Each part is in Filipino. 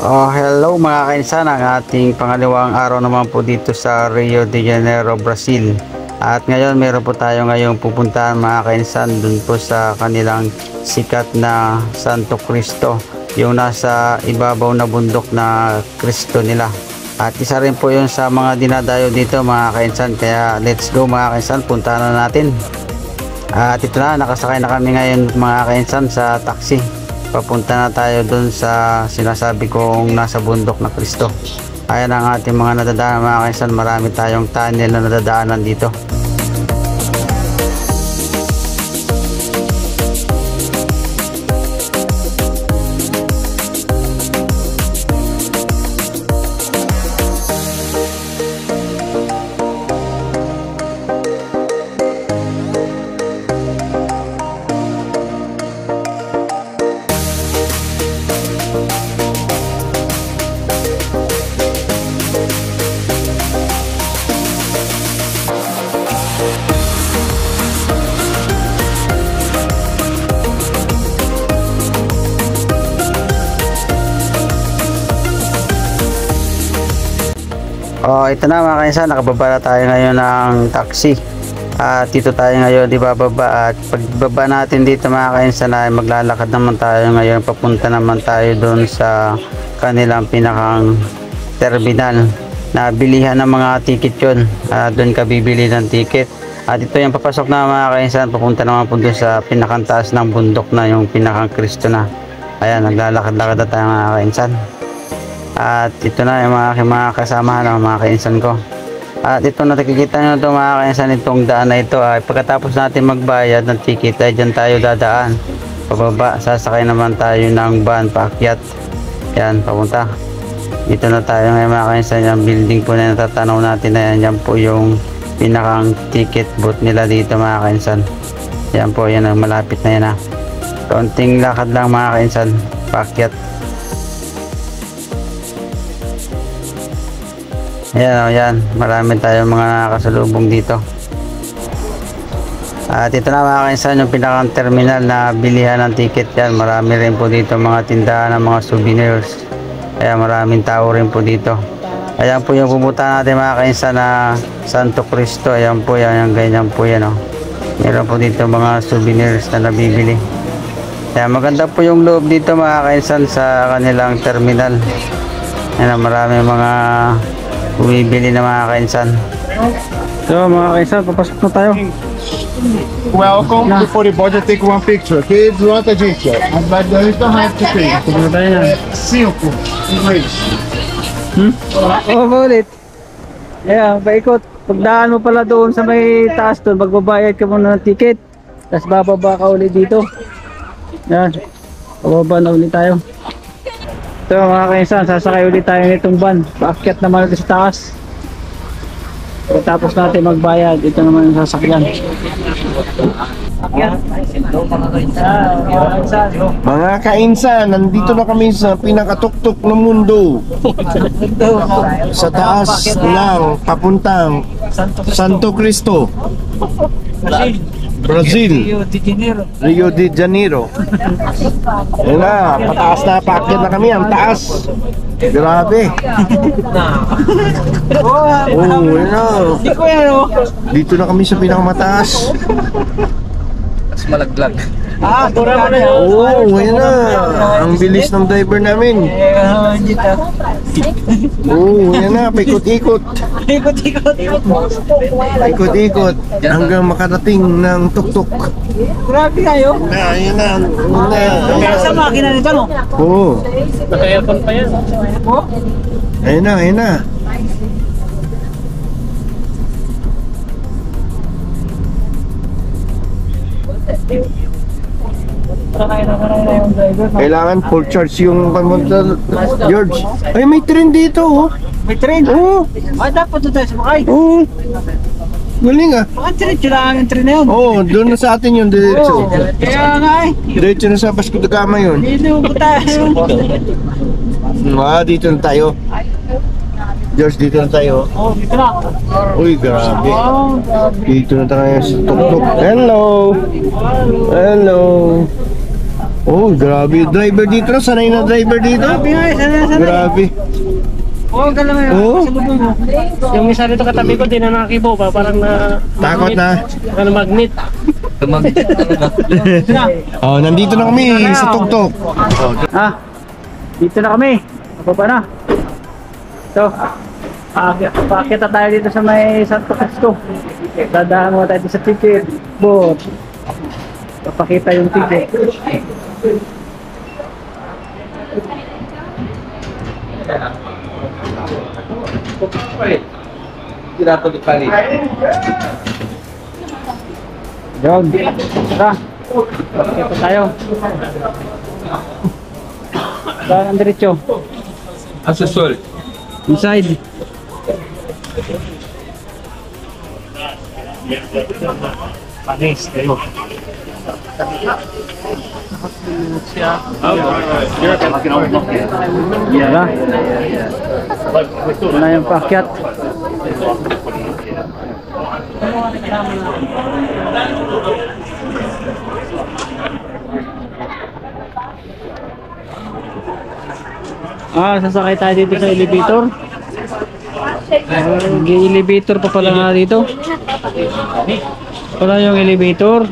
Oh, hello mga kainsan, ang ating pangalawang araw naman po dito sa Rio de Janeiro, Brazil. At ngayon meron po tayo ngayong pupuntahan mga kainsan dun po sa kanilang sikat na Santo Cristo, yung nasa ibabaw na bundok na Cristo nila. At isa rin po yun sa mga dinadayo dito mga kainsan, kaya let's go mga kainsan, puntahan na natin. At ito na, nakasakay na kami ngayon mga kainsan sa taxi. Papunta na tayo dun sa sinasabi kong nasa bundok na Cristo. Ayan ang ating mga nadadaanan mga kainsan, marami tayong tunnel na nadadaanan dito. Oh, ito na mga kainsan, nakababa na tayo ngayon ng taxi. At dito tayo ngayon di bababa, at pagbaba natin dito mga kainsan ay maglalakad naman tayo ngayon, papunta naman tayo doon sa kanilang pinakang terminal na bilihan ng mga ticket yun. Doon ka bibili ng ticket. At ito yung papasok na mga kainsan, papunta naman po doon sa pinakang taas ng bundok na yung pinakang Cristo na. Ayan, naglalakad-lakad na tayo mga kainsan. At ito na yung mga kasamahan ng mga kainsan ko. At ito na nakikita nyo ito mga kainsan, itong daan na ito ay pagkatapos natin magbayad ng ticket ay dyan tayo dadaan pababa, sasakay naman tayo ng van paakyat. Yan, papunta dito na tayo ngayon mga kainsan. Yung building po na natatanaw natin na yan, yan po yung pinakang ticket booth nila dito mga kainsan. Yan po, yan ang malapit na yan ha. Kaunting lakad lang mga kainsan, paakyat. Ayan o, yan, marami tayong mga nakasalubong dito. At ito na mga kainsan, yung pinakang terminal na bilihan ng ticket yan. Marami rin po dito mga tindahan ng mga souvenirs. Kaya maraming tao rin po dito. Ayan po yung pumunta natin mga kainsan na Santo Cristo. Ayan po yan, yung ganyan po yan o. Meron po dito mga souvenirs na nabibili. Kaya maganda po yung loob dito mga kainsan sa kanilang terminal. Ayan, marami mga bumibili na mga kainsan. So mga kainsan, papasok na tayo. Welcome. Before the budget, take one picture. Kids, want a picture. But there is no have to pay. Siguro tayo na. 5 inglês. Oo, ulit. Ayan, paikot. Pagdaan mo pala doon sa may taas doon, magbabayad ka muna ng ticket. Tapos bababa ka ulit dito. Ayan, bababa na ulit tayo. So mga kainsan, sasakay ulit tayo nitong van. Paakyat naman ulit sa taas. Pagkatapos natin magbayad, ito naman yung sasakyan. Mga kainsan, nandito na kami sa pinakatuktok ng mundo. Sa taas ng papuntang Santo Cristo, Brazil, Rio de Janeiro. Ayun na, pataas na, paakyat na kami, ang taas. Grabe. Oh, ayun na. Dito na kami sa pinakamataas. Mas malaglag. Tura mo na yun. Oo, ayun na. Ang bilis ng driver namin. Oo, ayun na, paikot-ikot. Ikot-ikot hanggang makarating ng tuktok. Grabe kayo. Ayun na. Sa makina nito, no? Oo. Naka-aircon pa yan. Ayun na, ayun na. Kailangan full charge yung pamunta, George. Ay, may train dito, oh. May train? Oo. Dapat doon tayo sumakay. Oo. Galing ah. Baka diretso lang ang train na yun. Oo, doon na sa atin yun, diretso. Kaya nga eh. Diretso na sa Vasco da Gama yun. Dito po tayo. Dito na tayo. George, dito na tayo. Oh, dito na. Uy, grabe. Dito na tayo sa tuktok. Hello! Hello! Oh, grabe. Driver dito na. Sanay na driver dito. Grabe. Oo, gano'n nga. Oo. Yung isa dito katabi ko, di na nakakibo ba? Parang na... Takot na. Ano, magnet. Oh, nandito na kami sa tuktok. Ah, dito na kami. Pababa na. So, paakyat na tayo dito sa may Santo Cristo. Dadaan mo tayo sa ticket board. Papakita yung ticket. Tirato di pali. Yun. Tara. Paakyat na tayo. Saan ang diretso? Asusol. Inside. Panis, kayo. Tara. Ito na yung paakyat. Sasakay tayo dito sa elevator. Elevator pa pala nga dito. Pala yung elevator.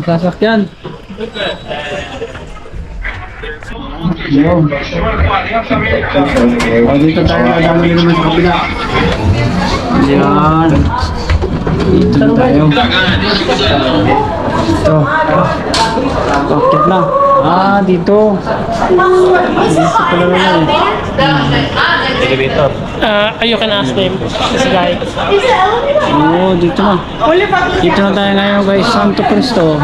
Sasakyan. Yo. Dito tayo naman naman sa kabila. Yan. Dito na tayo. Ito. Bakit na? Dito. Dito pala naman. Elevator. You can ask them. This guy. Oo, dito na. Dito na tayo ngayon guys, Santo Cristo.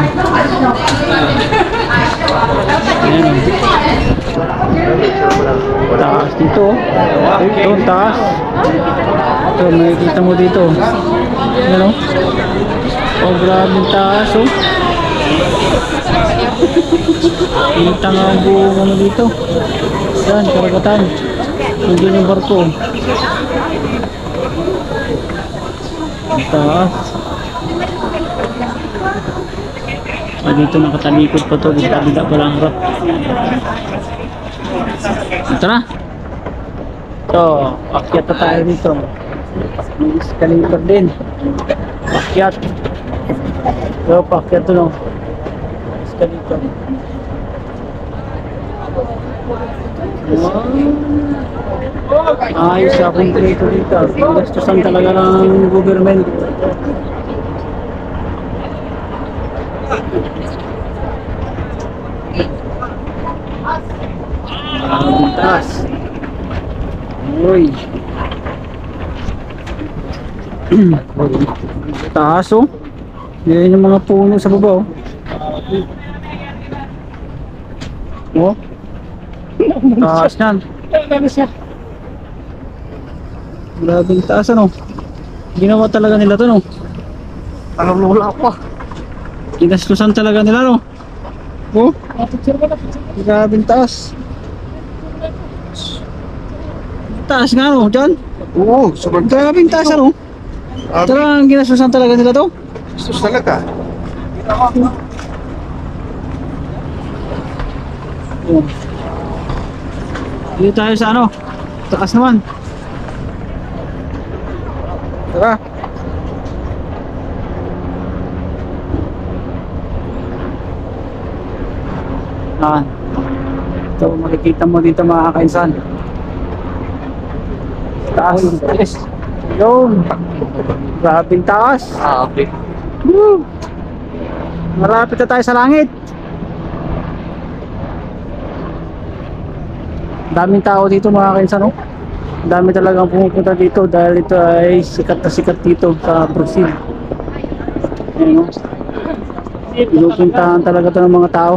Ayan. Taas dito. Ito, taas. Ito, makikita mo dito. Ayan o. Oh, grabe taas o. Kita nga ang buong ano dito. Yan, karagatan. Hindi yung barko. Ang taas. Dito nakatalikod pa to. Dito kabila pa lang harap. Ito na. Ito, akyat na tayo dito. May escalator din. Akyat. Ito, paakyat to no. Escalator. Ayos sa konkreto dito. Gastusan talaga ng government. Ang taas. Uy. Taas oh. Yan yung mga puno sa baba oh. Oh. Taas yan. Grabing taas ano. Ginawa talaga nila to no. Parang lula ako. Ginastusan talaga nila no. Oh. Grabing taas. Taas nga no, dyan. Oo, sobrang Grabing taas ano. Talagang ginastusan talaga nila to. Gusto talaga. Oh. Dito tayo sa ano. Taas naman. Tara. Ito makikita mo dito mga kainsan. Taas. Yes. Yun. Grabing taas. Okay. Woo. Marapit na tayo sa langit. Daming tao dito mga kainsan no? Dami talagang pumupunta dito dahil ito ay sikat na sikat dito sa Brazil. Ayan, no? Pinupuntahan talaga ito ng mga tao.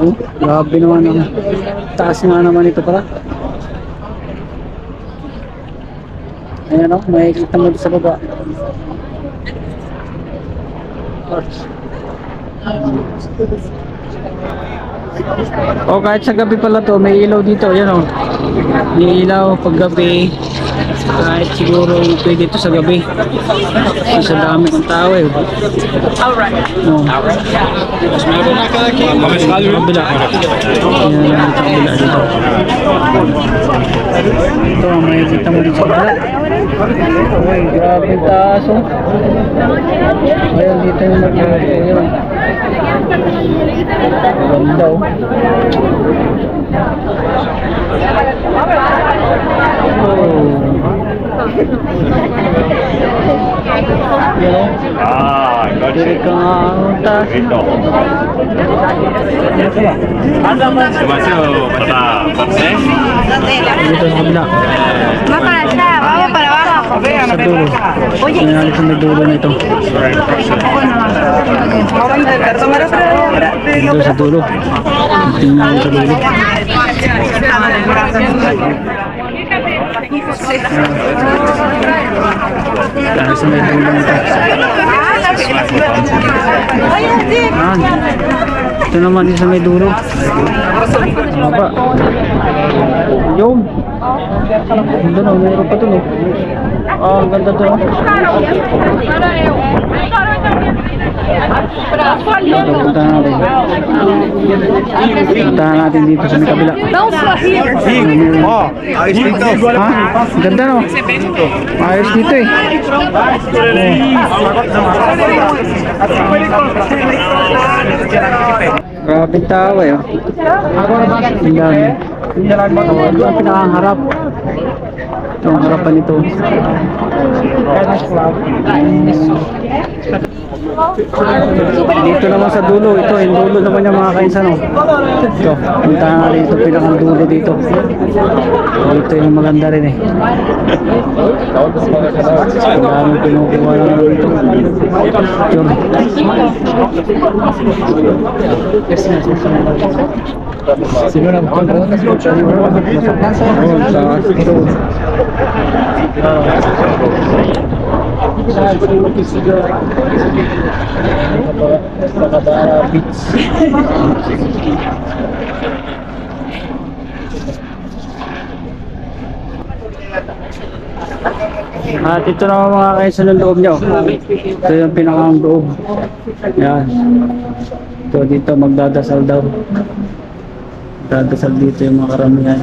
Oh, grabe naman ang taas nga naman ito pala. Ayan o, makikita mo sa baba. O kahit sa gabi pala to, may ilaw dito, yan o. May ilaw pag gabi. Kahit siguro pwede ito sa gabi. Kasi sa dami ng tao eh. No. Mas meron na sa kabila. Ayan, sa kabila dito. Ito, makikita mo dito sa kabila. Uy, grabe yung taas oh. Ayan, dito yung mag-aayun. Ganda oh. Diri ka nga ang taas. Dito sa kabila. Sa dulo. Nangyari sa may dulo na ito. Dito sa dulo. Tingnan sa dulo. Dahil sa may dulo nito. Ito naman din sa may dulo. Maba. Yung. Ganda na, mayroon pa ito no. Ah, ganda ito. Puntahan natin dito sa may kabila. Oh, ayos dito. Ha? Ganda no? Ayos dito eh. Grabe tao eh. Ang dami. Ito ang pinakaharap. Ito ang harapan nito. Dito naman sa dulo. Ito yung dulo naman yung mga kainsan. Ito. Puntahan nga dito. Pinakang dulo dito. Ito yung maganda rin eh. Ang dami pinukuha naman dito. Sino na ba? At ito na mga kainsan ng loob nyo. Ito yung pinakang loob. Yan. Ito dito magdadasal daw. Magdadasal dito yung mga karamihan.